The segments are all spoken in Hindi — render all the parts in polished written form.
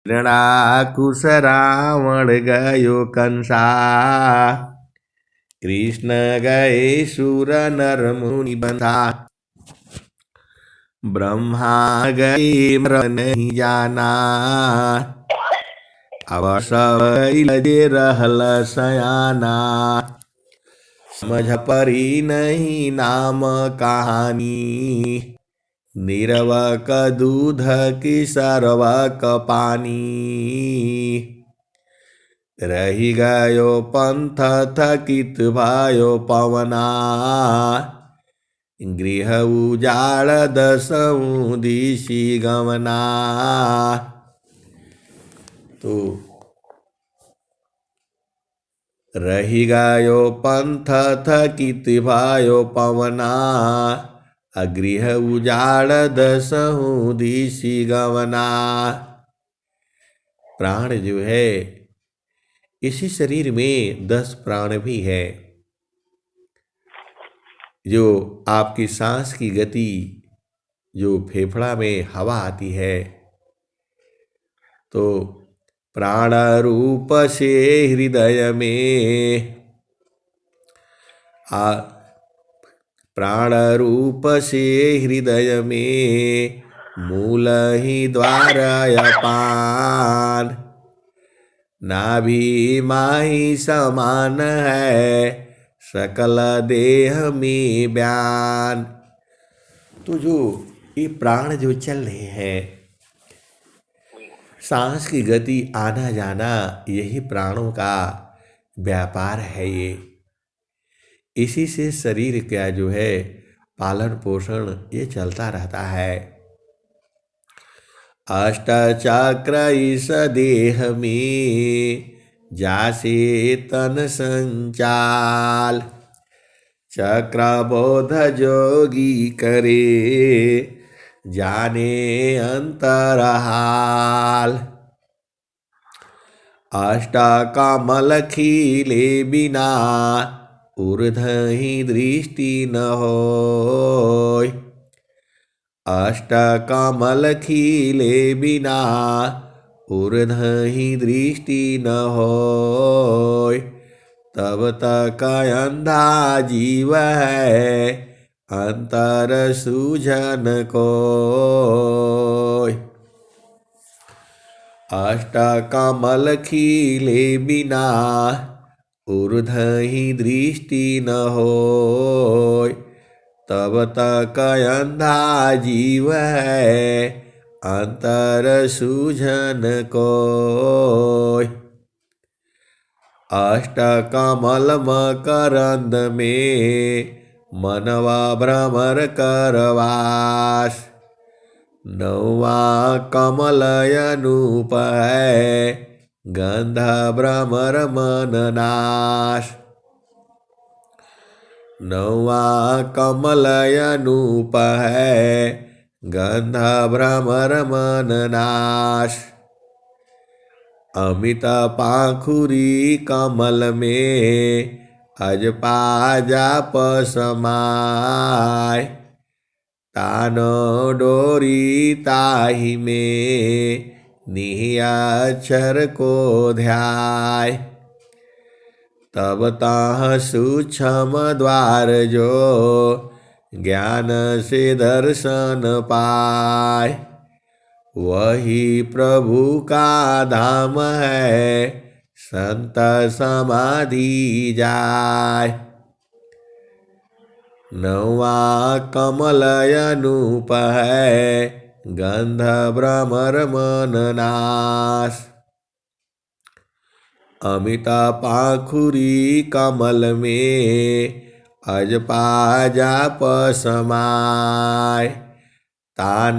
हिरणाकुश रावण गयो कंसा, कृष्ण गए सुर नर मुनि बंधा। ब्रह्मा गए मर नहीं जाना, अब सब लगे रहल सयाना। समझ परी नहीं नाम कहानी, निरवक दूध की सरवक पानी। रही गयो पंथ थकित भयो पवना, गृह उजाड़ दसऊं दिशि गमना। तो रही गयो पंथ थकित भयो पवना, अगृह उजाड़ दसहूं दिशि गवना। प्राण जो है, इसी शरीर में 10 प्राण भी है, जो आपकी सांस की गति, जो फेफड़ा में हवा आती है, तो प्राण रूप से हृदय में प्राण रूप से हृदय में मूल ही द्वार अपान। नाभि माही समान है सकल देह में बयान। तो जो ये प्राण जो चल रहे हैं, सांस की गति आना जाना, यही प्राणों का व्यापार है। इसी से शरीर का जो है पालन पोषण ये चलता रहता है। अष्ट चक्र इस देह में जासे तन संचाल, चक्र बोध जोगी करे जाने अंतरहाल। अष्ट कमल खिले बिना ऊर्ध ही दृष्टि न होय, अष्ट कमल खिले बिना ऊर्ध ही दृष्टि न होय। तब तक अंधा जीव है अंतर सूझन कोय। अष्ट कमल खिले बिना ऊर्ध ही दृष्टि न होय, तब तक अंधा जीव है अंतर सूझन कोय। अष्ट कमल मकरंद में मनवा भ्रमर करवास, नौवा कमल अनूप है गंध भ्रमर मन नाश। नौवा कमल अनूप है गंध भ्रमर मन नाश। अमित पाखुरी कमल में अजपा जाप समाय, तानो डोरी ताहि में निहियाक्षर को ध्याय। तब ताह सूक्ष्म द्वार जो ज्ञान से दर्शन पाय, वही प्रभु का धाम है संत समाधि जाय। नौवा कमल अनूप है गंध भ्रमर मन नाश। अमित पाखुरी कमल में अजपा जाप समाय, तान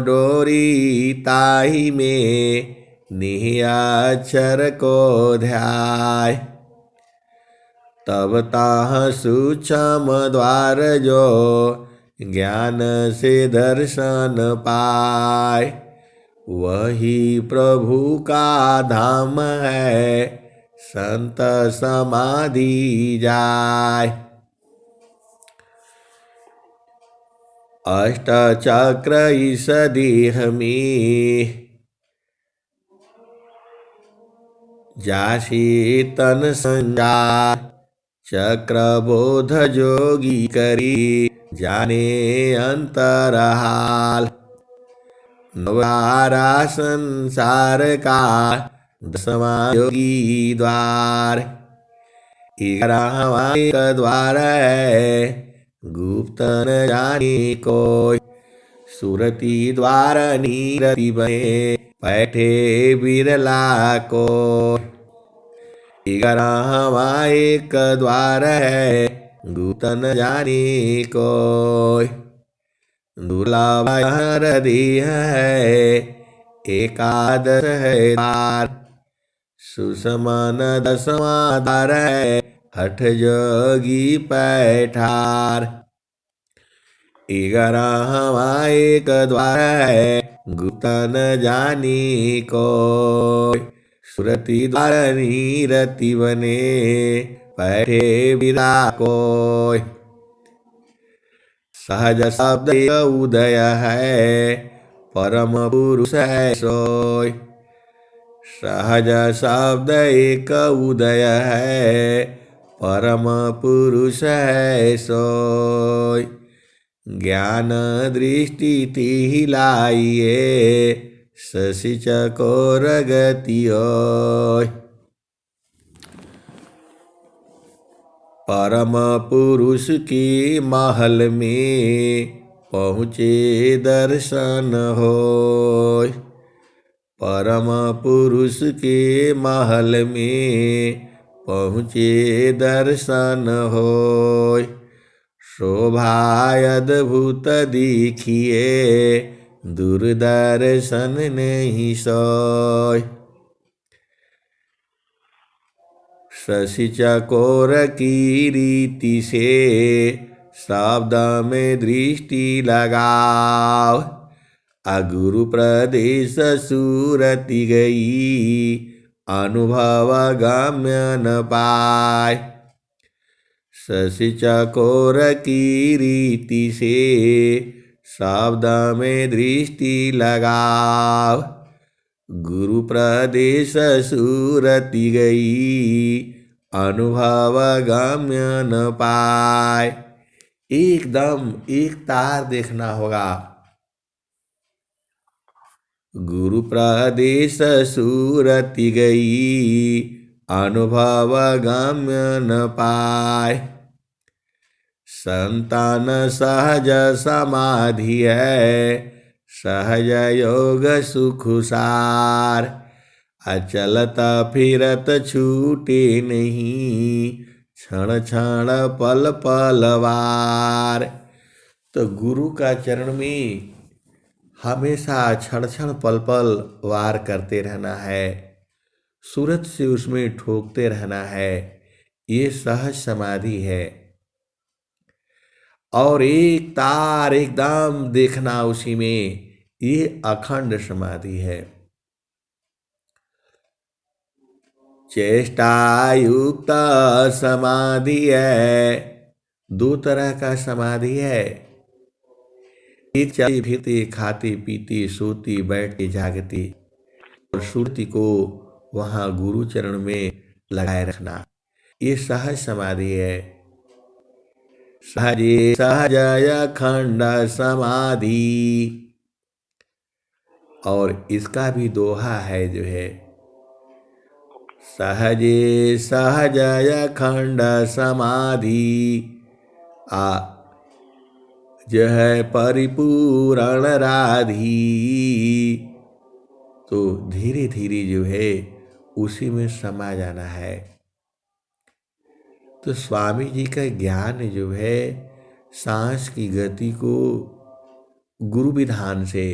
डोरी ताहि में निहियाक्षर को ध्याय। तब ताह सूक्ष्म द्वार जो ज्ञान से दर्शन पाय, वही प्रभु का धाम है संत समाधि जाय। अष्ट चक्र इस देह में जासी तन संजार चक्रबोध जोगी करी जाने अंतरहाल। नवारा संसार का 10वां योगी द्वार 11वां एक द्वार है गुप्त न जाने कोई। सुरति द्वार नीरति बने बैठे बिरला को। 11वां एक द्वार है गुप्त न जाने कोई। दुर्लभ हृदय है एकादश है द्वार। सुषमन 10वां द्वार है हठ जोगी पैठार। 11वां एक द्वार है गुप्त न जाने कोई। सुरति द्वार नीरति बने बैठे बिरा कोई। सहज शब्द उदय है परम पुरुष है सोय। सहज शब्द एक उदय है परम पुरुष है सोय। ज्ञान दृष्टि तिहि लाइए शशि चकोर गति ओय। परम पुरुष के महल में पहुँचे दर्शन होय। परम पुरुष के महल में पहुँचे दर्शन होय। शोभा अद्भुत दिखिए दूरदर्शन नहीं सोय। शशि चकोर की रीति से शब्द में दृष्टि लगाओ। अगुरु प्रदेश सूरति गई अनुभव गम्य न पाए। शशि चकोर की रीति से शब्द में दृष्टि लगाओ। गुरु प्रदेश सूरति गई अनुभव गम्य न पाए। एकदम एक तार देखना होगा। गुरु प्रदेश सूरति गई अनुभव गम्य न पाए। संतान सहज समाधि है सहज योग सुखसार। अचलत फिरत छूटे नहीं क्षण क्षण पल पल वार। तो गुरु का चरण में हमेशा क्षण क्षण पल पल वार करते रहना है। सूरत से उसमें ठोकते रहना है। ये सहज समाधि है। और एक तार एकदम देखना उसी में, ये अखंड समाधि है। चेष्टा युक्त समाधि है। 2 तरह का समाधि है। एक चलती फिरती खाती पीती सोती बैठती जागती और सुरति को वहाँ गुरु चरण में लगाए रखना, ये सहज समाधि है। सहजे सहज अखंड समाधि। और इसका भी दोहा है जो है, सहजे सहज अखंड समाधि जो है परिपूर्ण राधी। तो धीरे धीरे जो है उसी में समा जाना है। तो स्वामी जी का ज्ञान जो है सांस की गति को गुरु विधान से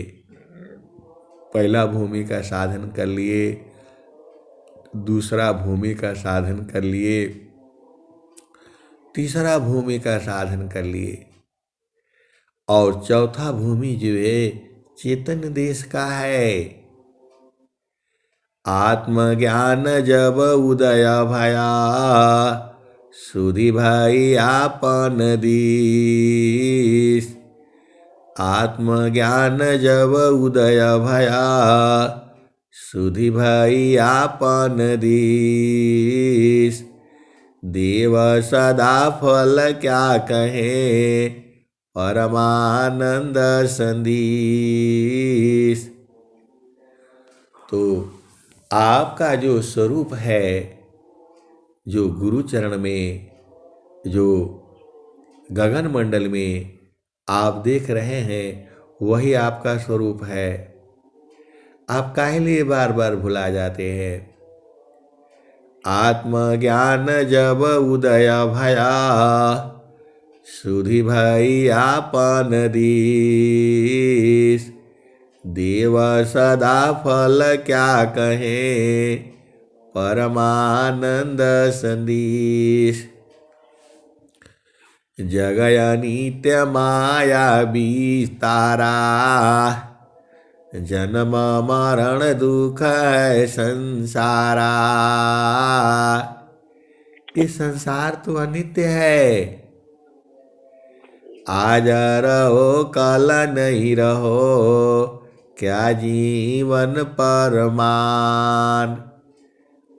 पहला भूमि का साधन कर लिए, दूसरा भूमि का साधन कर लिए, तीसरा भूमि का साधन कर लिए और चौथा भूमि जो है चेतन देश का है। आत्मज्ञान जब उदय भया सुधि भाई आपन दीस। आत्मज्ञान जब उदय भया सुधि भई आपन दीस। देव सदा फल क्या कहे, परमानंद संदीस। तो आपका जो स्वरूप है, जो गुरु चरण में, जो गगन मंडल में आप देख रहे हैं, वही आपका स्वरूप है। आप काहे लिए बार बार भुला जाते हैं? आत्मज्ञान जब उदय भया, सुधि भई आपन दीस। देव सदा फल क्या कहे, परमानंद संदीस। जगय नित्य माया विस्तारा, जन्म मरण दुख है संसारा। ये संसार तो अनित्य है। आज रहो कल नहीं रहो, क्या जीवन परमान।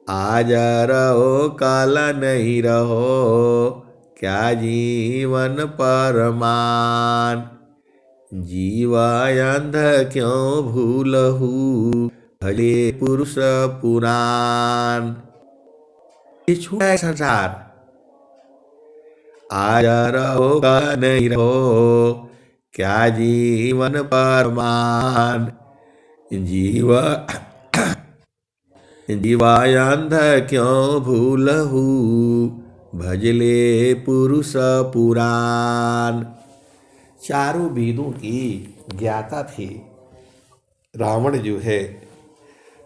आज रहो कल नहीं रहो, क्या जीवन परमान। जीवा अंध क्यों भूलहु, भले पुरुष पुराण। ये छूटा है संसार। आज रहो कल नहीं रहो, क्या जीवन परमान। जीवा अंध क्यों भूलहु, भजले पुरुष पुराण। चारों वेदों की ज्ञाता थे। रावण जो है,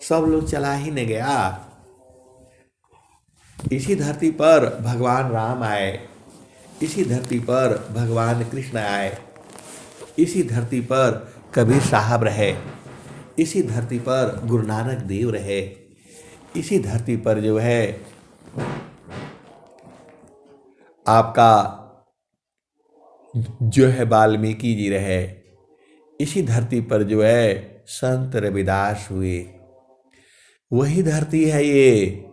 सब लोग चला ही नहीं गया। इसी धरती पर भगवान राम आए, इसी धरती पर भगवान कृष्ण आए, इसी धरती पर कबीर साहब रहे, इसी धरती पर गुरु नानक देव रहे, इसी धरती पर जो है आपका जो है वाल्मीकि जी रहे, इसी धरती पर जो है संत रविदास हुए। वही धरती है ये,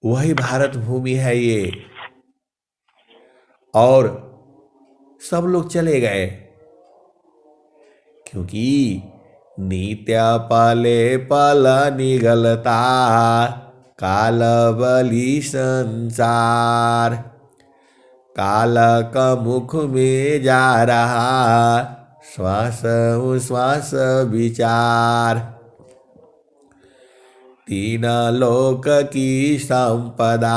वही भारत भूमि है ये। और सब लोग चले गए, क्योंकि नित्य पले पल निगलता, काल बलि संसार। काल का मुख में जा रहा, श्वास श्वास विचार। तीन लोक की संपदा,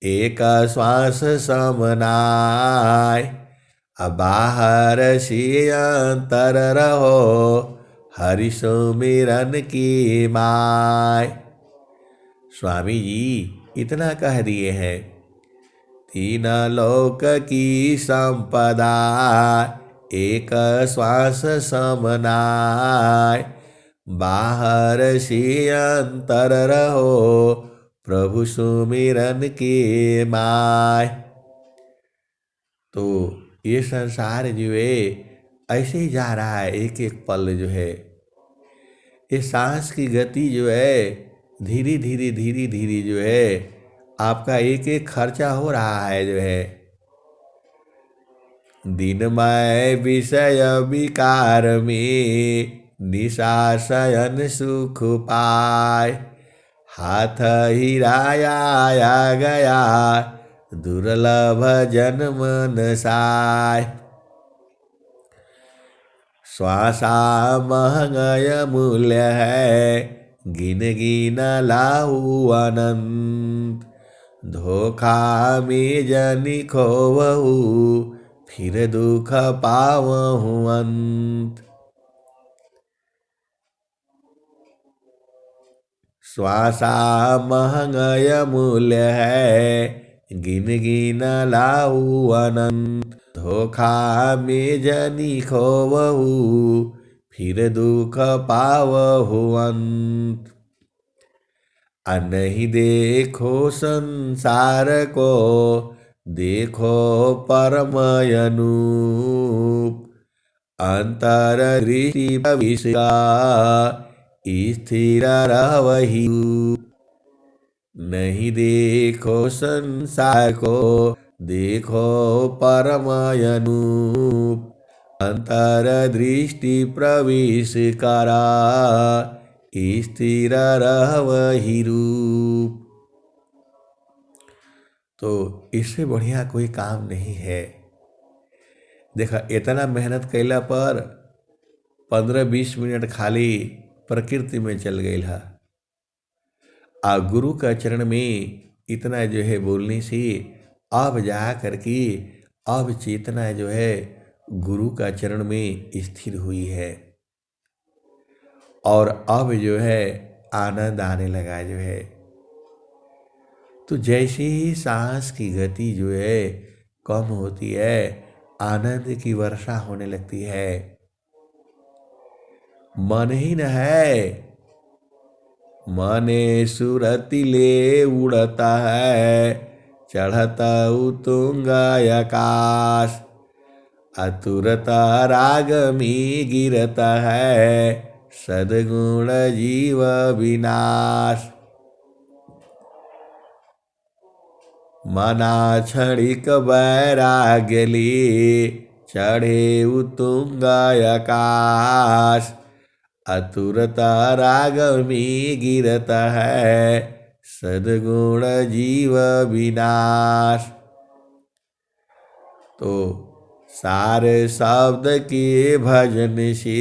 एक श्वास समनाय। बाहर से अंतर रहो, हरि सुमिरन की माय। स्वामी जी इतना कह दिए हैं। तीन लोक की संपदा, एक श्वास समनाय। बाहर से अंतर रहो, प्रभु सुमिरन के माय। तो ये संसार जो है ऐसे ही जा रहा है। एक एक पल जो है, ये सांस की गति जो है धीरे धीरे धीरे धीरे जो है आपका एक एक खर्चा हो रहा है जो है। दिनमय विषय विकार में, निशा शयन सुख पाय। हाथ हिराया गया, दुर्लभ जन्म नसाय। श्वासा महंगय मूल्य है, गिन गिन लाऊ अनंत। धोखा में जनि खोवहु, फिर दुख पावहु अंत। श्वासा महंगय मूल्य है, गिन गिन लाऊ अनंत। धोखा में जनि खोवहु, फिर दुख पावहु अंत। नहीं देखो संसार को, देखो परम अनूप। अंतर्दृष्टि प्रविष्टा स्थिर रहवहि। नहीं देखो संसार को, देखो परमयनूप। अंतर्दृष्टि प्रवेश करा, स्थिर रहवहि रूप। तो इससे बढ़िया कोई काम नहीं है। देखा, इतना मेहनत कैला पर 15-20 मिनट खाली प्रकृति में चल गई है। आ गुरु का चरण में इतना जो है बोलने से अब जा करके अब चेतना जो है गुरु का चरण में स्थिर हुई है, और अब जो है आनंद आने लगा जो है। तो जैसे ही सांस की गति जो है कम होती है, आनंद की वर्षा होने लगती है। मन ही न है, मने सुरति ले उड़ता है, चढ़ता उतुंग आकाश। अतुरता राग में गिरता है, सद्गुण जीव विनाश। मना क्षणिक वैराग्य ले, चढ़े उतुंग आकाश। अतुरता राग में गिरता है, सद्गुण जीव विनाश। तो सारे शब्द के भजन से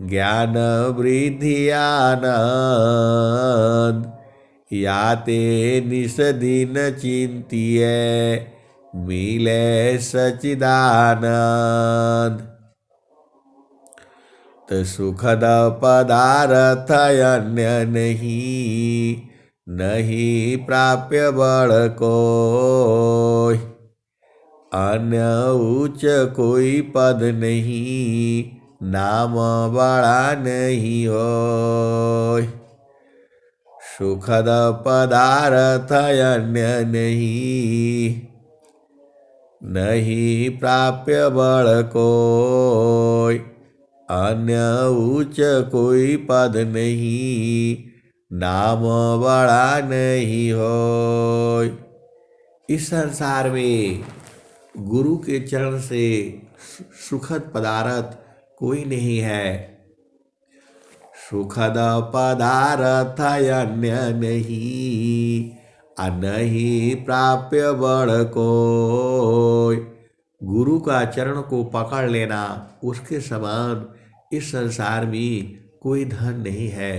ज्ञान वृद्धि आनंद। याते निस दिन चिंतिय, मिले सचिदानंद। तो सुखद पदार्थ अन्य नहीं, नहीं प्राप्य बड़ कोई। अन्य उच्च कोई पद नहीं, नाम बड़ा नहीं होय। सुखद पदार्थ अन्य नहीं, नहीं प्राप्य बड़ कोई। अन्य उच्च कोई पद नहीं, नाम बड़ा नहीं होय। इस संसार में गुरु के चरण से सुखद पदार्थ कोई नहीं है। सुखद पदार्थ अन्य नहीं, नहीं प्राप्य बड़ कोई। गुरु का चरण को पकड़ लेना, उसके समान इस संसार में कोई धन नहीं है।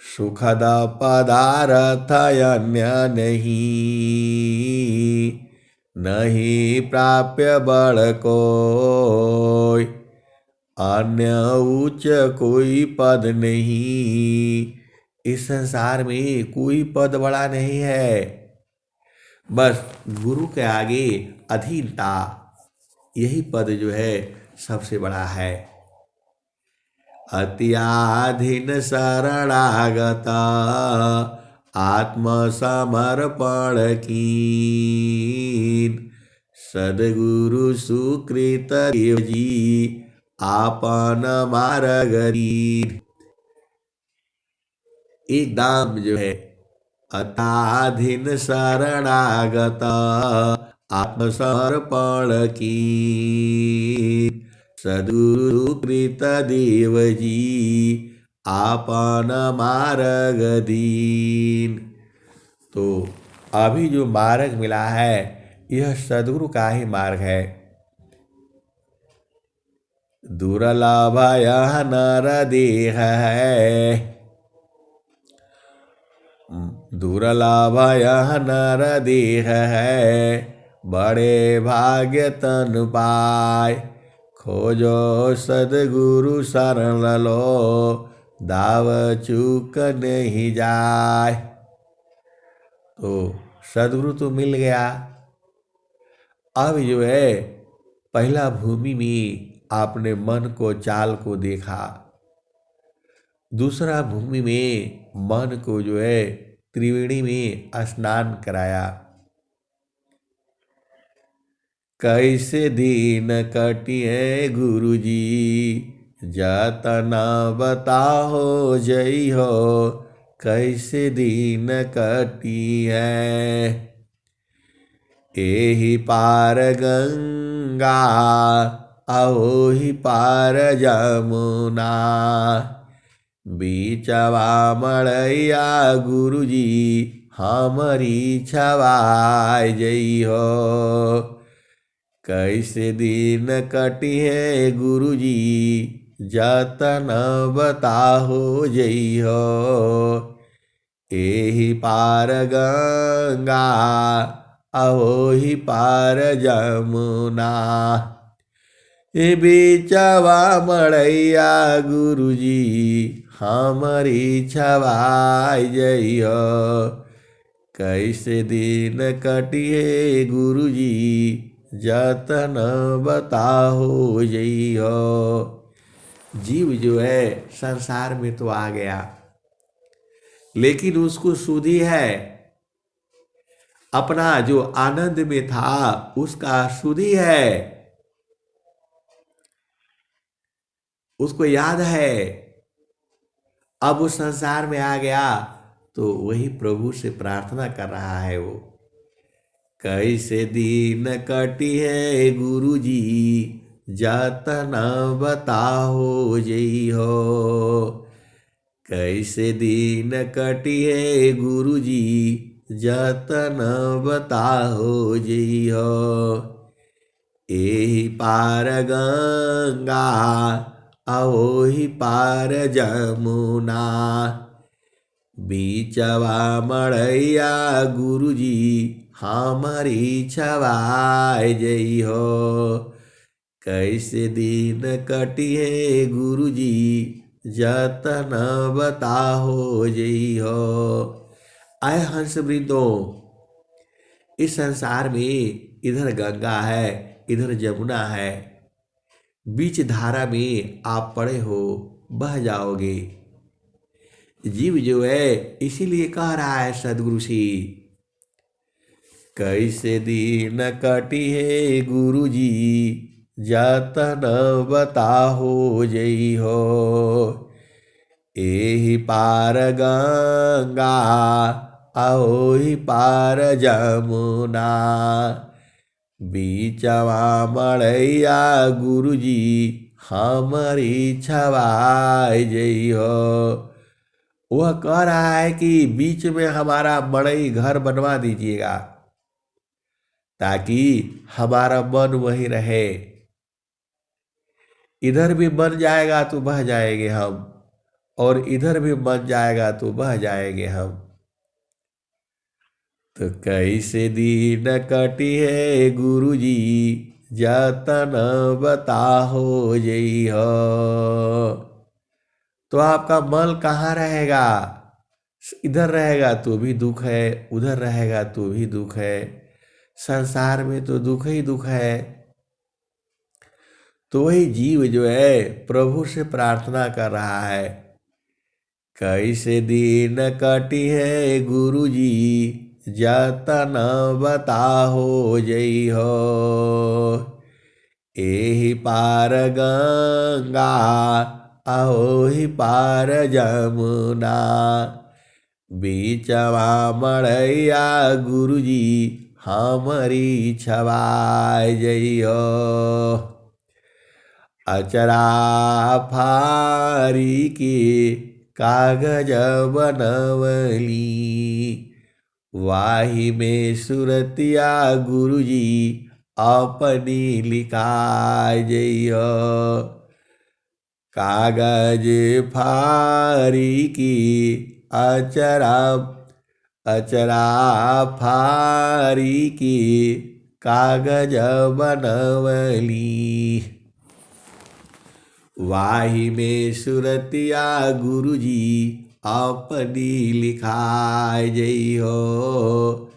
सुखद पदार्थ अन्य नहीं, नहीं प्राप्य बड़ कोई। अन्य उच्च कोई पद नहीं, इस संसार में कोई पद बड़ा नहीं है। बस गुरु के आगे अधीनता, यही पद जो है सबसे बड़ा है। अत्याधीन शरणागता, आत्मसमर्पण कीन। सद्गुरु सुकृत देव जी, आपन मार्ग दीन। एक दाम जो है अत्याधीन शरणागता, आत्मसमर्पण कीन। सद्गुरु कृत देव जी, आपन मार्ग दीन। तो अभी जो मार्ग मिला है, यह सद्गुरु का ही मार्ग है। दुर्लभ यह नर देह है, दुर्लभ यह नर देह है। बड़े भाग्य तन पाय, खोजो सद्गुरु शरण लो, दाव चूक नहीं जाय। तो सद्गुरु तो मिल गया। अब जो है पहला भूमि में आपने मन को चाल को देखा, दूसरा भूमि में मन को जो है त्रिवेणी में स्नान कराया। कैसे दिन कटिए गुरुजी, जतन बताहो जई हो, कैसे दिन कटिए। एहि पार गंगा, अहोहि पार जमुना, बीचवा मड़ैया गुरुजी, हमरी छवाय जई हो। कैसे दिन कटिए गुरुजी, जतन बताहो जई हो। एहि पार गंगा, अहोहि पार जमुना, ए बीचवा मड़ैया गुरुजी, हमरी छवाय जई हो। कैसे दिन कटिए गुरुजी, जतन बताहो जई हो। जीव जो है संसार में तो आ गया, लेकिन उसको सुधी है, अपना जो आनंद में था उसका सुधी है, उसको याद है। अब उस संसार में आ गया तो वही प्रभु से प्रार्थना कर रहा है वो। कैसे दिन कटी है गुरुजी, जतन बताहो जई हो। कैसे दिन कटी है गुरुजी, जतन बताहो जई हो। एहि पार गंगा, अहोहि पार जमुना, बीचवा मड़ैया गुरुजी, हमरी छवाय जई हो। कैसे दिन कटिए गुरुजी, जतन बताहो जई हो। आए हंस वृंदो, इस संसार में इधर गंगा है, इधर जमुना है, बीच धारा में आप पड़े हो, बह जाओगे। जीव जो है इसीलिए कह रहा है सदगुरु जी, कैसे दिन कटी है गुरुजी, जतन बताहो जई हो। एहि पार गंगा, अहोहि पार जमुना, बीचवा मड़ैया गुरुजी, हमरी छवाय जई हो। वह कह रहा है कि बीच में हमारा मड़ई घर बनवा दीजिएगा, ताकि हमारा मन वहीं रहे। इधर भी बन जाएगा तो बह जाएंगे हम, और इधर भी बन जाएगा तो बह जाएंगे हम। तो कैसे दिन कटी है गुरुजी, जतन बताहो जई हो। तो आपका मन कहाँ रहेगा? इधर रहेगा तो भी दुख है, उधर रहेगा तो भी दुख है। संसार में तो दुख ही दुख है। तो वही जीव जो है प्रभु से प्रार्थना कर रहा है, कैसे दिन कटी है गुरुजी, जतन बताहो जई हो। एहि पार गंगा, अहोहि पार जमुना, बीचवा मड़ैया गुरुजी, हमरी छवाय जई हो। अचरा फारी के कागज बनवली, वाही में सुरतिया गुरुजी, अपनी लिखाय जई हो। कागज फारी की अचरा फारी की कागज बनवली, वाही में सुरतिया गुरुजी, अपनी लिखाय जई हो।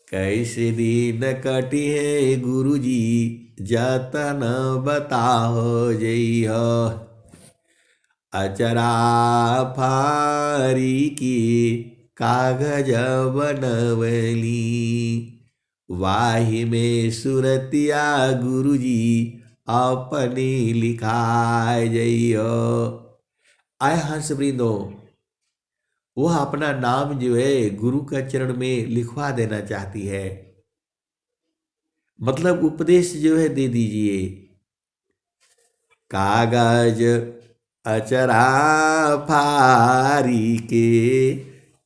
कैसे दिन कटी है गुरुजी, जतन बताहो जई हो। अचरा फारी की कागज बनवली, वाही में सुरतिया गुरुजी अपनी लिखाए जइयो। आय हंस वृंदो, वह अपना नाम जो है गुरु का चरण में लिखवा देना चाहती है, मतलब उपदेश जो है दे दीजिए। कागज अचरा फारी के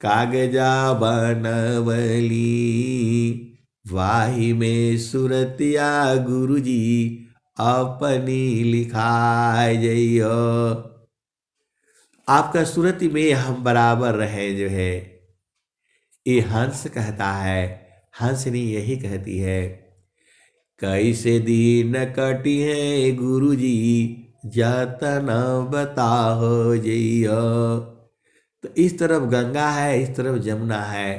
कागजा बनवली, वाही में सुरतिया गुरुजी अपनी लिखाए जइयो। आपका सुरति में हम बराबर रहे जो है, ये हंस कहता है, हंसनी यही कहती है। कैसे दिन कटी है गुरुजी जतन बताहो जइयो। तो इस तरफ गंगा है, इस तरफ जमुना है,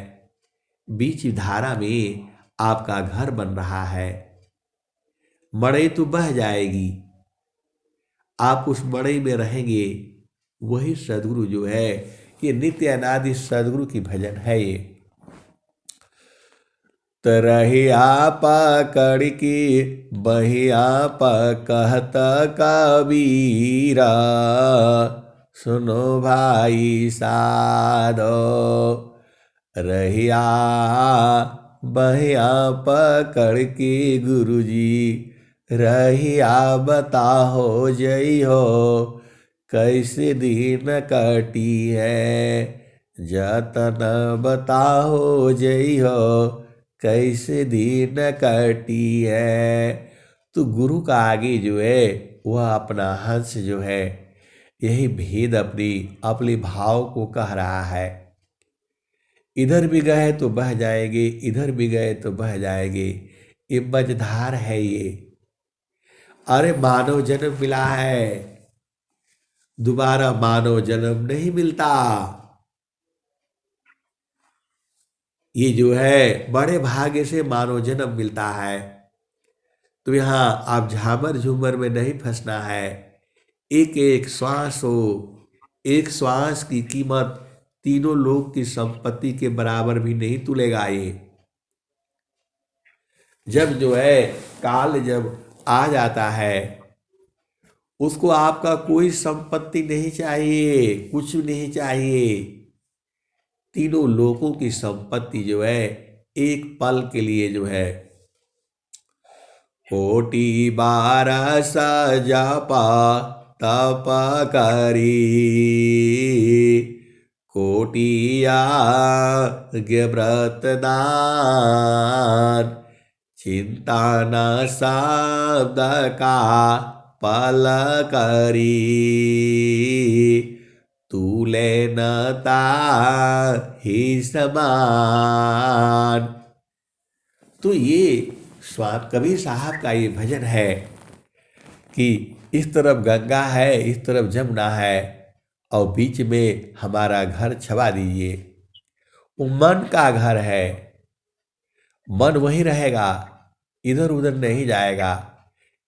बीच धारा में आपका घर बन रहा है। मड़ई तो बह जाएगी, आप उस मड़ई में रहेंगे। वही सदगुरु जो है, ये नित्य अनादि सदगुरु की भजन है ये। तरहिया पकड़ की बहिया कहत कबीरा, सुनो भाई साधो। रहिया बहिया पकड़ के गुरुजी रहिया बताहो जई हो। कैसे दिन कटी है जतन बताहो जई हो। कैसे दिन कटी है। तो गुरु का आगे जो है वह अपना हंस जो है यही भेद अपनी अपने भाव को कह रहा है। इधर भी गए तो बह जाएंगे, इधर भी गए तो बह जाएंगे, ये मझधार है ये। अरे मानव जन्म मिला है, दोबारा मानव जन्म नहीं मिलता। ये जो है बड़े भाग्य से मानव जन्म मिलता है। तो यहाँ आप झामर झूमर में नहीं फंसना है। एक एक श्वास हो, एक श्वास की कीमत तीनों लोग की संपत्ति के बराबर भी नहीं तुलेगा ये। जब जो है काल जब आ जाता है उसको आपका कोई संपत्ति नहीं चाहिए, कुछ नहीं चाहिए। तीनों लोगों की संपत्ति जो है एक पल के लिए जो है कोटि बारह जपा तप करी, कोटि यज्ञ व्रत दान, चिंता न शब्द का पल करी, तूले नता ही समान। तो ये कबीर साहब का ये भजन है कि इस तरफ गंगा है, इस तरफ जमुना है और बीच में हमारा घर छवा दीजिए। वो मन का घर है, मन वही रहेगा, इधर उधर नहीं जाएगा।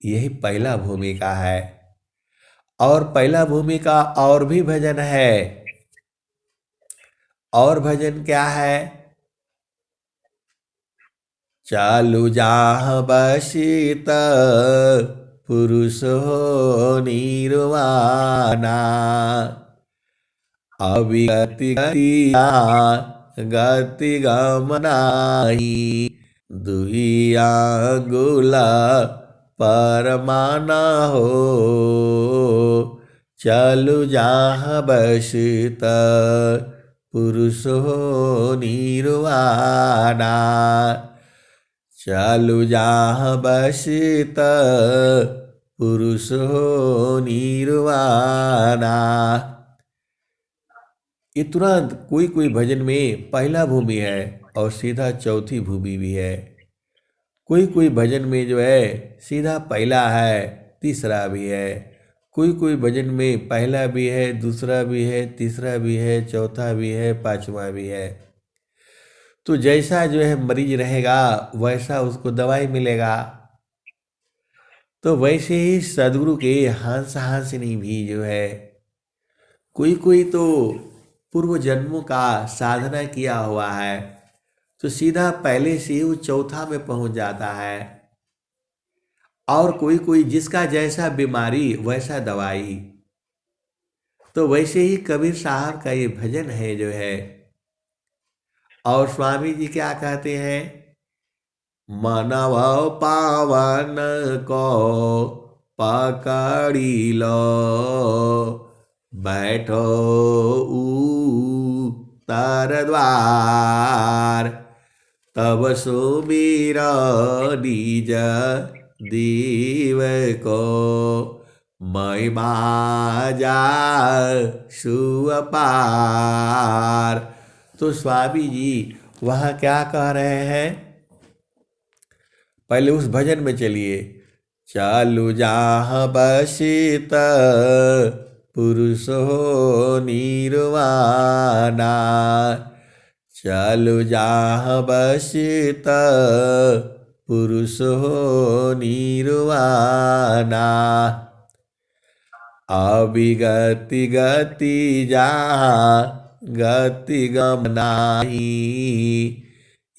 यही पहला भूमिका है। और पहला भूमिका और भी भजन है। और भजन क्या है? चालू जहाँ बसित पुरुष हो निर्वाणा, अविगति गति गमनाही, दुई अंगुल परमाना हो। चलु जहाँ बसित पुरुष हो निर्वाणा, चलु जहाँ बसित पुरुष हो निर्वाणा। ये तुरंत कोई कोई भजन में पहला भूमि है और सीधा चौथी भूमि भी है। कोई कोई भजन में जो है सीधा पहला है, तीसरा भी है। कोई कोई भजन में पहला भी है, दूसरा भी है, तीसरा भी है, चौथा भी है, पांचवा भी है। तो जैसा जो है मरीज रहेगा वैसा उसको दवाई मिलेगा। तो वैसे ही सदगुरु के हंस हंसनी भी जो है कोई कोई तो पूर्व जन्मों का साधना किया हुआ है, तो सीधा पहले से ही वो चौथा में पहुंच जाता है। और कोई कोई जिसका जैसा बीमारी वैसा दवाई, तो वैसे ही कबीर साहब का ये भजन है जो है। और स्वामी जी क्या कहते हैं, मानव पावन को पकड़ी लो, बैठो उत्तर द्वार, तब सुमीर निज दीव को, महिमा जा सुअपार। तो स्वामी जी वहाँ क्या कह रहे हैं, पहले उस भजन में चलिए। चालू जहाँ बसित पुरुष हो निर्वाणा, चालू जहाँ बसित पुरुष हो निर्वाणा, अविगति गति जहाँ गति गमनाही,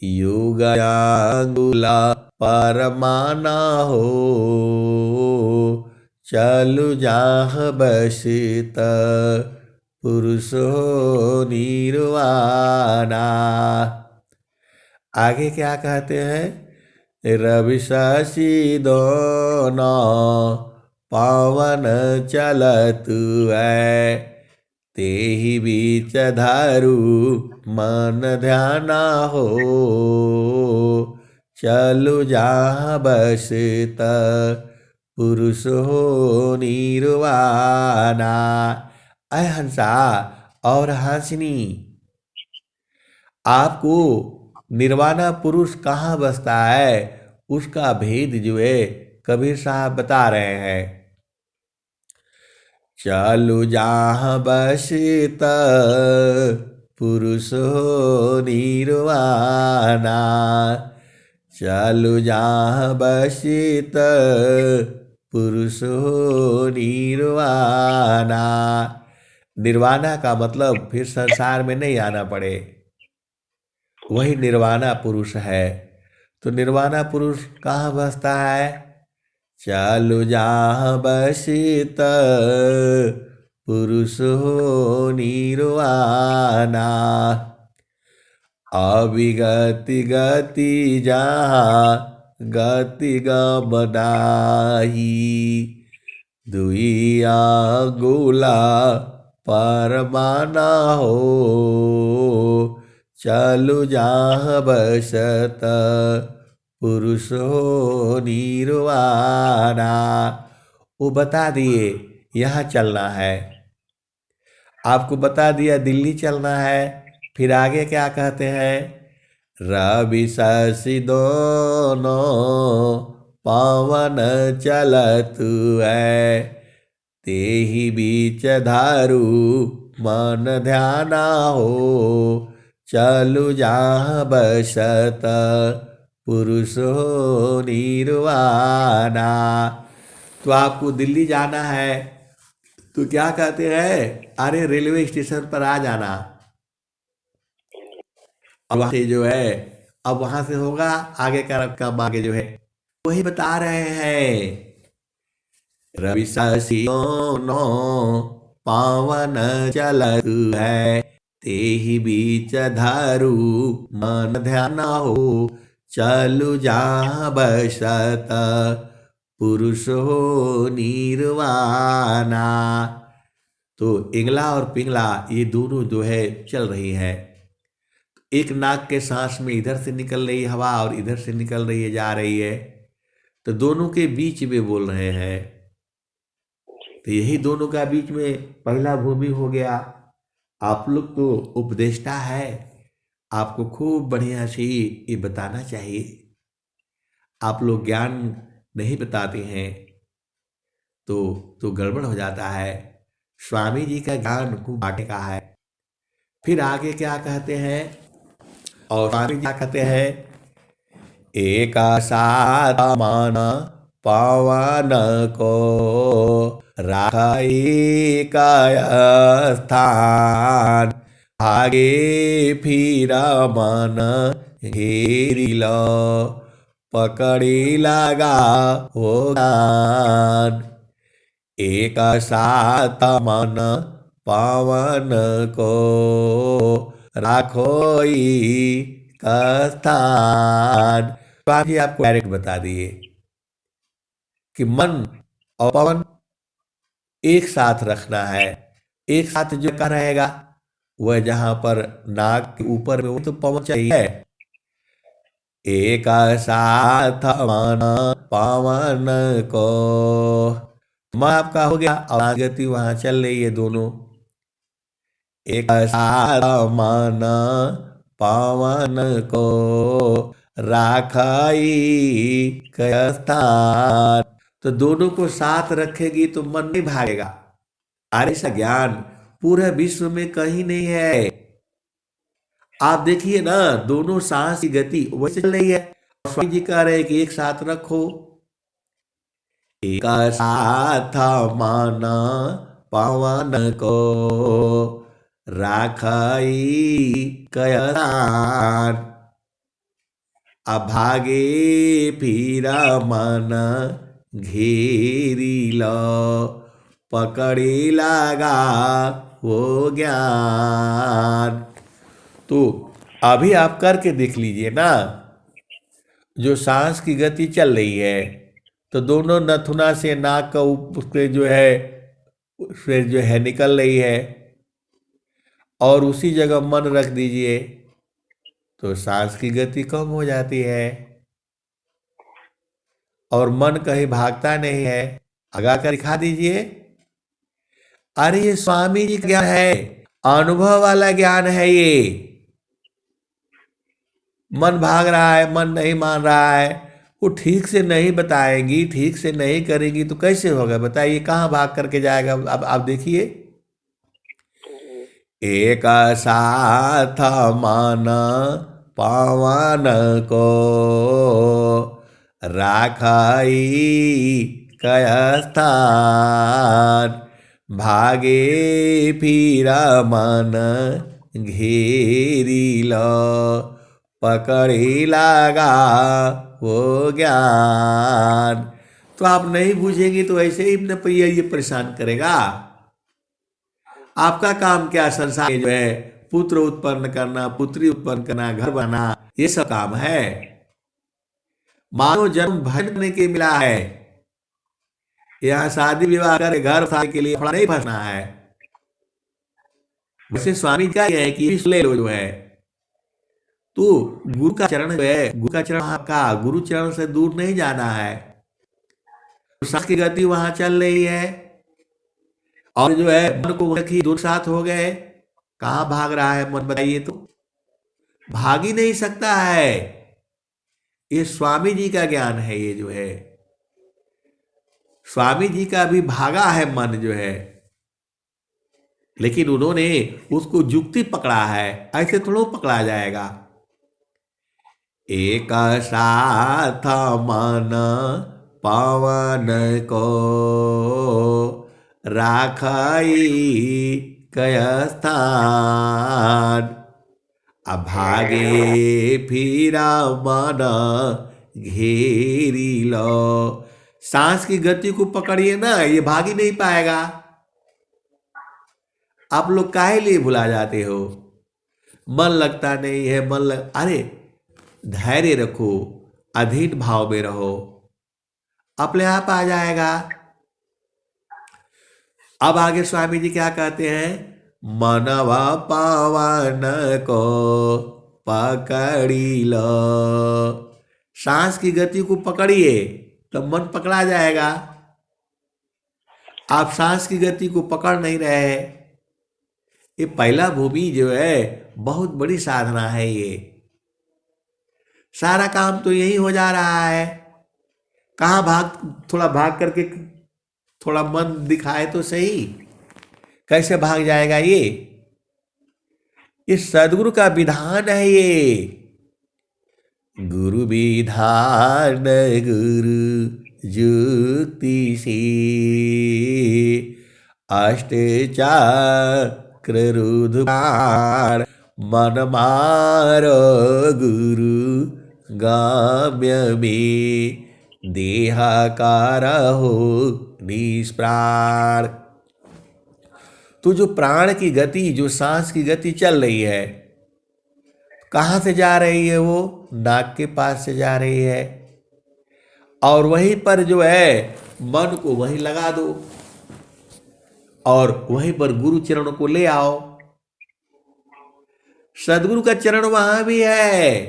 युग अंगुला परमाना हो, चलु जहाँ बसित पुरुष हो निर्वाणा। आगे क्या कहते हैं, रवि शशि दोनों पावन चलत है, तेहि बीच धरु मन ध्याना हो, चलु जहाँ बसित पुरुष हो निर्वाणा। अय हंसा और हंसनी, आपको निर्वाणा पुरुष कहाँ बसता है उसका भेद जो है कबीर साहब बता रहे हैं। चालू जहाँ बसित पुरुष हो निर्वाणा, चालू जहाँ बसित पुरुष हो निर्वाणा। निर्वाणा का मतलब फिर संसार में नहीं आना पड़े, वही निर्वाणा पुरुष है। तो निर्वाणा पुरुष कहाँ बसता है, चालू जहाँ बसित पुरुष हो निर्वाणा, अविगति गति जहाँ गति गमनाही, दुई अंगुला परमाना हो, चलु जहाँ बसत पुरुष हो निर्वाणा। वो बता दिए यहाँ चलना है, आपको बता दिया दिल्ली चलना है। फिर आगे क्या कहते हैं, रवि शशि दोनों पावन चलत है, तेहि बीच धरु मन ध्याना हो, चलु जहाँ बसत पुरुष हो निर्वाणा। तो आपको दिल्ली जाना है तो क्या कहते हैं, अरे रेलवे स्टेशन पर आ जाना, और वहाँ से जो है अब वहां से होगा आगे का रकम आगे जो है वही बता रहे हैं। रवि शशि दोनों पावन चलत है, तेहि बीच धरु मन ध्यान हो, चलु जहाँ बसत पुरुष हो निर्वाणा। तो इंगला और पिंगला ये दोनों जो है चल रही है, एक नाक के सांस में इधर से निकल रही हवा और इधर से निकल रही है जा रही है, तो दोनों के बीच में बोल रहे हैं। तो यही दोनों का बीच में पहला भूमि हो गया। आप लोग तो उपदेष्टा है, आपको खूब बढ़िया से ये बताना चाहिए। आप लोग ज्ञान नहीं बताते हैं तो गड़बड़ हो जाता है। स्वामी जी का ज्ञान खूब बांटने का है। फिर आगे क्या कहते हैं, और स्वामी जी क्या कहते हैं, एका साथ मान पावन को राखाई का स्थान, आगे फिर मन घेरी लो, पकड़ी लगा वो ज्ञान। एक साथ मन पावन को राखो स्थान। तो आप ही आपको डायरेक्ट बता दिए कि मन और पवन एक साथ रखना है। एक साथ जो का रहेगा वह जहां पर नाक के ऊपर में वो तो पवन चाहिए। एक साथ मन पवन को, मन आपका हो गया और गति वहां चल रही है दोनों। एक साथ मन पवन को राखाई स्थान। तो दोनों को साथ रखेगी तो मन नहीं भागेगा। अरे ऐसा ज्ञान पूरे विश्व में कहीं नहीं है। आप देखिए ना, दोनों सांस की गति वैसे चल रही है। स्वामी जी कह रहे हैं कि एक साथ रखो। एक साथ मन पवन को राखाई कयान। अभागे फिरा मन घेरी लो, पकड़ी लगा वो ज्ञान। तो अभी आप करके देख लीजिए ना, जो सांस की गति चल रही है तो दोनों नथुना से नाक का उसके जो है उससे जो है निकल रही है, और उसी जगह मन रख दीजिए तो सांस की गति कम हो जाती है और मन कहीं भागता नहीं है। आगा कर दिखा दीजिए। अरे ये स्वामी जी का ज्ञान है, अनुभव वाला ज्ञान है ये। मन भाग रहा है, मन नहीं मान रहा है, वो ठीक से नहीं बताएंगी, ठीक से नहीं करेंगी तो कैसे होगा बताइए, कहाँ भाग करके जाएगा। अब आप देखिए, एक साथ मन पवन को राखाई स्थान। भागे फिरा मन घेरी लो, पकड़ी लगा वो ज्ञान। तो आप नहीं बुझेंगे तो ऐसे ही न ये परेशान करेगा। आपका काम क्या, संसार जो है पुत्र उत्पन्न करना, पुत्री उत्पन्न करना, घर बनाना, ये सब काम है। मानव जन्म भरने के मिला है। यहाँ शादी विवाह कर घर बसाने के लिए थोड़ा नहीं फंसना है। वैसे स्वामी क्या है कि ले लो जो है, तो गुरु का चरण जो है, गुरु का चरण आपका, गुरु चरण से दूर नहीं जाना है। सांस की गति वहां चल रही है और जो है मन को रखी, दो साथ हो गए। कहाँ भाग रहा है मन बताइए, तो भाग ही नहीं सकता है। ये स्वामी जी का ज्ञान है। ये जो है स्वामी जी का भी भागा है मन जो है, लेकिन उन्होंने उसको जुक्ति पकड़ा है, ऐसे थोड़ा पकड़ा जाएगा। एक साथ मन पवन को राखाई स्थान। अभागे फिरा मन घेरी लो। सांस की गति को पकड़िए ना, ये भाग ही नहीं पाएगा। आप लोग काहे लिए भुला जाते हो, मन लगता नहीं है, अरे धैर्य रखो, अधीन भाव में रहो, अपने आप आ जाएगा। अब आगे स्वामी जी क्या कहते हैं, मनवा पावन को पकड़ी लो। सांस की गति को पकड़िए तो मन पकड़ा जाएगा। आप सांस की गति को पकड़ नहीं रहे। ये पहला भूमि जो है बहुत बड़ी साधना है। ये सारा काम तो यही हो जा रहा है। कहाँ थोड़ा भाग करके थोड़ा मन दिखाए तो सही, कैसे भाग जाएगा ये सदगुरु का विधान है। ये गुरु विधान गुरु जुक्ति से, अष्ट चक्र रुद्र मन मारो गुरु गाम्य में, देहाकार हो निष्प्राण। तो जो प्राण की गति, जो सांस की गति चल रही है, कहाँ से जा रही है? वो नाक के पास से जा रही है। और वहीं पर जो है मन को वहीं लगा दो और वहीं पर गुरु चरण को ले आओ। सदगुरु का चरण वहां भी है।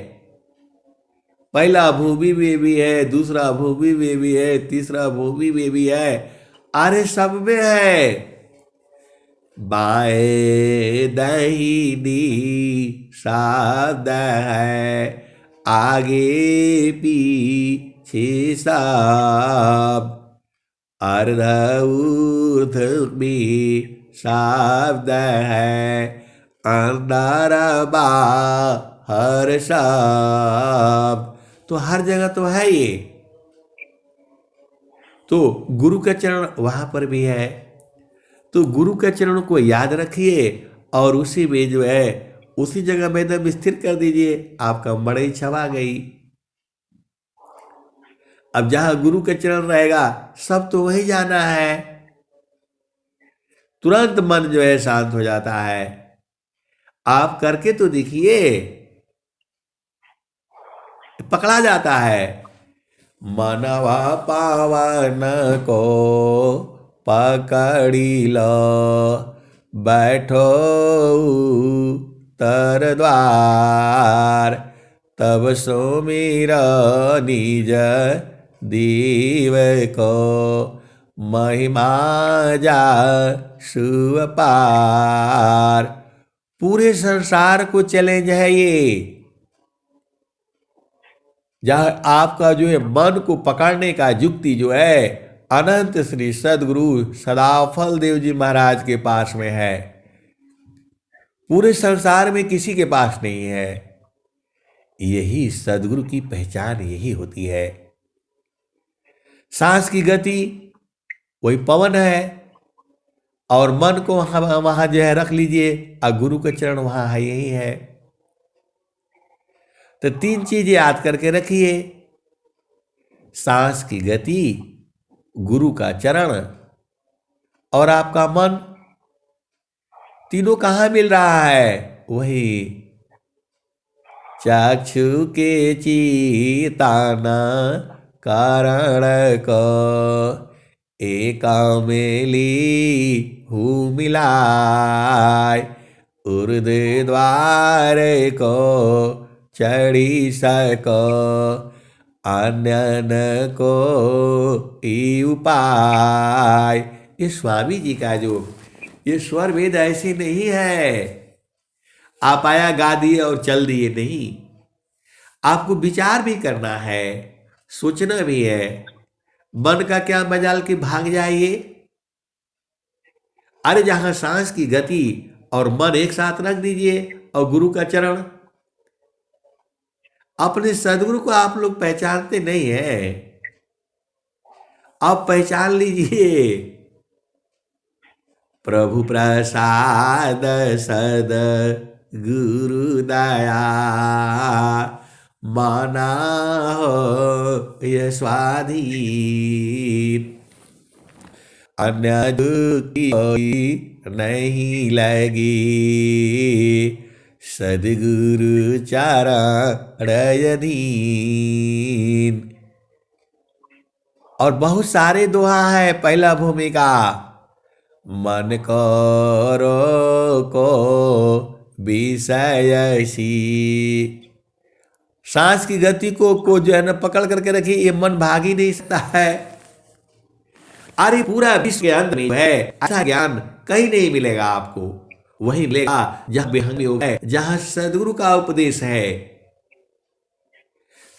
पहला भूमि में भी है, दूसरा भूमि में भी है, तीसरा भूमि में भी है, अरे सब में है। बाएं दाहिनी शब्द है, आगे पीछे सब, अर्ध ऊर्ध में शब्द है, अंदर बाहर सब। तो हर जगह तो है ये। तो गुरु का चरण वहां पर भी है। तो गुरु के चरण को याद रखिए और उसी में जो है उसी जगह में एकदम स्थिर कर दीजिए, आपका मड़ई छवा गई। अब जहां गुरु के चरण रहेगा सब तो वही जाना है। तुरंत मन जो है शांत हो जाता है। आप करके तो देखिए, पकड़ा जाता है। मनवा पावन को पकड़ी लो, बैठो तर द्वार, तब सुमिरो निज दीव को, महिमा जा सुअ पार। पूरे संसार को चैलेंज है ये। जहां आपका जो है मन को पकड़ने का युक्ति जो है अनंत श्री सदगुरु सदाफल देव जी महाराज के पास में है। पूरे संसार में किसी के पास नहीं है। यही सदगुरु की पहचान यही होती है। सांस की गति वही पवन है और मन को वहां जो है रख लीजिए और गुरु का चरण वहां है, यही है। तो तीन चीजें याद करके रखिए, सांस की गति, गुरु का चरण और आपका मन। तीनों कहाँ मिल रहा है? वही चक्षु के चीताना कारण को, एका मेली हूँ मिलाय, उर्द द्वार को चढ़ी सको, अन्यन को ई उपाय। ये स्वामी जी का जो ये स्वर वेद ऐसे नहीं है आप आया गा दिए और चल दिए, नहीं। आपको विचार भी करना है, सोचना भी है। मन का क्या मजाल कि भाग जाइए। अरे जहां सांस की गति और मन एक साथ रख दीजिए और गुरु का चरण। अपने सदगुरु को आप लोग पहचानते नहीं है, आप पहचान लीजिए। प्रभु प्रसाद सद गुरु दया, माना हो ये स्वाधीन, अन्य की नहीं लगी, सदगुरु चरणयधीन। और बहुत सारे दोहा है। पहला भूमिका, मन करो को विषयसी। सांस की गति को जो है ना पकड़ करके रखिए, ये मन भाग ही नहीं सकता है। अरे पूरा विश्व के अंत में है, ऐसा ज्ञान कहीं नहीं मिलेगा आपको। वही मिलेगा जहां बेहंग योग है, जहां सदगुरु का उपदेश है।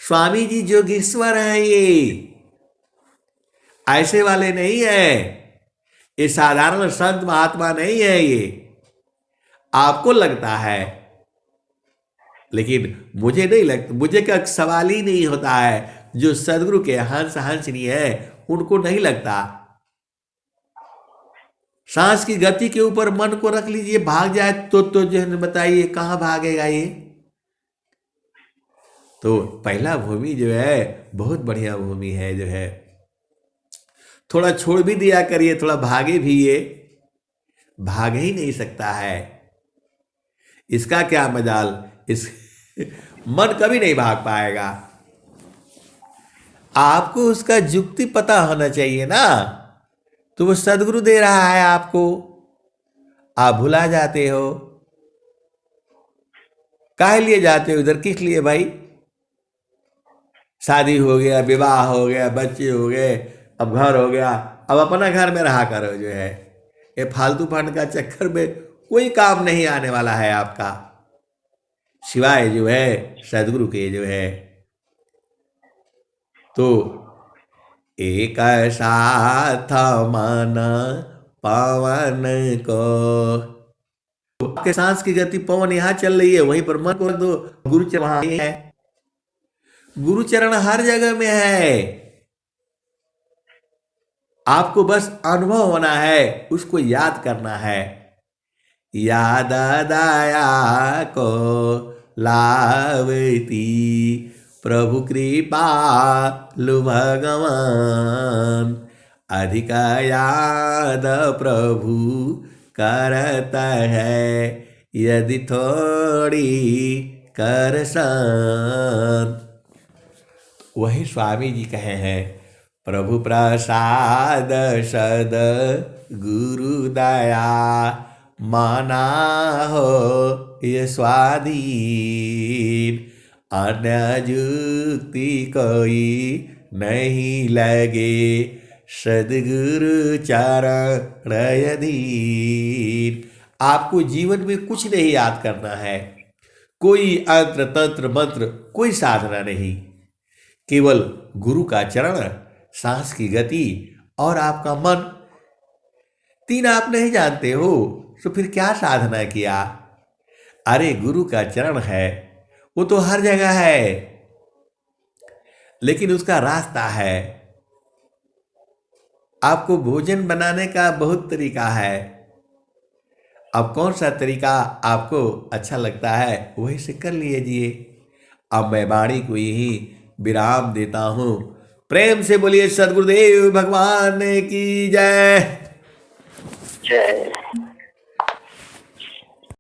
स्वामी जी जोगीश्वर हैं, ये ऐसे वाले नहीं है, ये साधारण संत महात्मा नहीं है। ये आपको लगता है, लेकिन मुझे नहीं लगता। मुझे का सवाल ही नहीं होता है। जो सदगुरु के हंस हंसनी है उनको नहीं लगता। सांस की गति के ऊपर मन को रख लीजिए, भाग जाए तो जो है बताइए कहाँ भागेगा ये। तो पहला भूमि जो है बहुत बढ़िया भूमि है, जो है थोड़ा छोड़ भी दिया करिए, थोड़ा भागे भी, ये भाग ही नहीं सकता है, इसका क्या मजाल, इस मन कभी नहीं भाग पाएगा। आपको उसका युक्ति पता होना चाहिए ना, तो वो सदगुरु दे रहा है आपको, आप भुला जाते हो। काहे लिए जाते हो इधर, किस लिए भाई? शादी हो गया, विवाह हो गया, बच्चे हो गए, अब घर हो गया, अब अपना घर में रहा करो, जो है ये फालतू फंड का चक्कर में कोई काम नहीं आने वाला है आपका, सिवाय जो है सदगुरु के, जो है। तो एक साथ मन पवन को, आपके सांस की गति पवन यहाँ चल रही है, वहीं पर मन को रख दो, गुरु चरण वहां है, गुरु चरण हर जगह में है, आपको बस अनुभव होना है, उसको याद करना है। याद दया को लावती प्रभु कृपा लु भगवान, अधिक याद प्रभु करता है, यदि थोड़ी कर सान। वही स्वामी जी कहे हैं, प्रभु प्रसाद सद गुरु दया, माना हो ये स्वाधीन, अन्य युक्ति कोई नहीं लगे, सदगुरु चरण अधीन। आपको जीवन में कुछ नहीं याद करना है, कोई अंत्र तंत्र मंत्र, कोई साधना नहीं, केवल गुरु का चरण, सांस की गति और आपका मन, तीन आप नहीं जानते हो तो फिर क्या साधना किया? अरे गुरु का चरण है, वो तो हर जगह है, लेकिन उसका रास्ता है। आपको भोजन बनाने का बहुत तरीका है, अब कौन सा तरीका आपको अच्छा लगता है वही से कर लीजिए। अब मैं वाणी को यही विराम देता हूँ। प्रेम से बोलिए सदगुरुदेव भगवान की जय। जय।